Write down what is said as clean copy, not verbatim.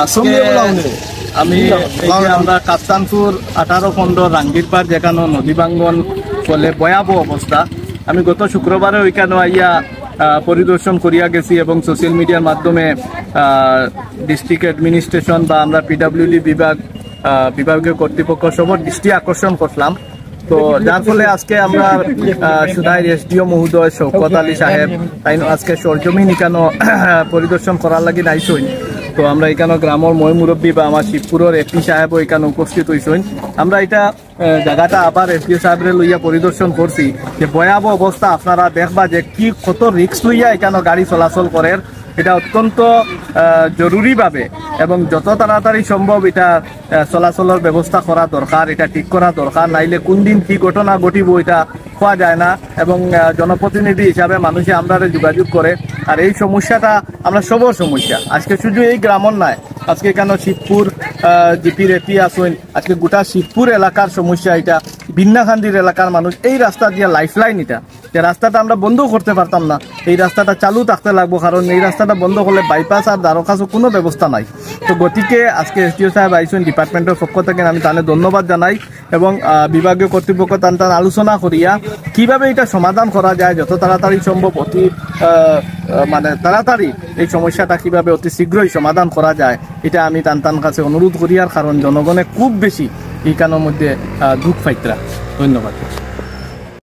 আজকে আমি আমরা কাপ্তানপুর 18 খণ্ড রাঙ্গিরপাড় যেখানে নদী ভাঙ্গন ফলে ভয়াবহ অবস্থা। আমি গত শুক্রবারে ওইখানে আইয়া পরিদর্শন করিয়া গেছি এবং সোশ্যাল মিডিয়ার মাধ্যমে ডিস্ট্রিক্ট অ্যাডমিনিস্ট্রেশন বা আমরা পিডাব্লিউডি বিভাগীয় কর্তৃপক্ষ সবার দৃষ্টি আকর্ষণ করলাম। তো যার ফলে আজকে আমরা সুধাইর এসডিও মহোদয় শওকত আলী সাহেব তাই আজকে সরজমিন এখানে পরিদর্শন করার লাগি নাইছই। তো আমরা এখানে গ্রামের মই মুরব্বী বা আমার শিবপুরের এপি সাহেব এখানে উপস্থিত হয়েছেন। আমরা এটা জায়গাটা আবার এসডিও সাহেবরে লইয়া পরিদর্শন করছি যে ভয়াবহ অবস্থা আপনারা দেখবা যে কি কত রিস্ক লইয়া এখানে গাড়ি চলাচল করে। এটা অত্যন্ত জরুরিভাবে এবং যত তাড়াতাড়ি সম্ভব এটা চলাচলের ব্যবস্থা করা দরকার, এটা ঠিক করা দরকার, নাইলে কোন দিন কি ঘটনা ঘটিব এটা পাওয়া যায় না। এবং জনপ্রতিনিধি হিসাবে মানুষে আমরা যোগাযোগ করে আর এই সমস্যাটা আমরা সবর সমস্যা, আজকে শুধু এই গ্রামের নয়, আজকে কেন শিবপুর জিপির এপি আসুন, আজকে গোটা শিবপুর এলাকার সমস্যা এটা। বিন্নাখান্দির এলাকার মানুষ এই রাস্তা দিয়ে লাইফলাইন, এটা যে রাস্তাটা আমরা বন্ধ করতে পারতাম না, এই রাস্তাটা চালু থাকতে লাগবো, কারণ এই রাস্তাটা বন্ধ করলে বাইপাস আর দ্বারকাছও কোনো ব্যবস্থা নাই। তো গতিকে আজকে এসডিও সাহেব আইসুন, ডিপার্টমেন্টের পক্ষ থেকে আমি তাহলে ধন্যবাদ জানাই এবং বিভাগীয় কর্তৃপক্ষ টান আলোচনা করিয়া কিভাবে এটা সমাধান করা যায় যত তাড়াতাড়ি সম্ভব, অতি মানে তাড়াতাড়ি এই সমস্যাটা কিভাবে অতি শীঘ্রই সমাধান করা যায় এটা আমি টান কাছে অনুরোধ করিয়ার, কারণ জনগণে খুব বেশি এইখানের মধ্যে দুঃখ পাইতরা। ধন্যবাদ।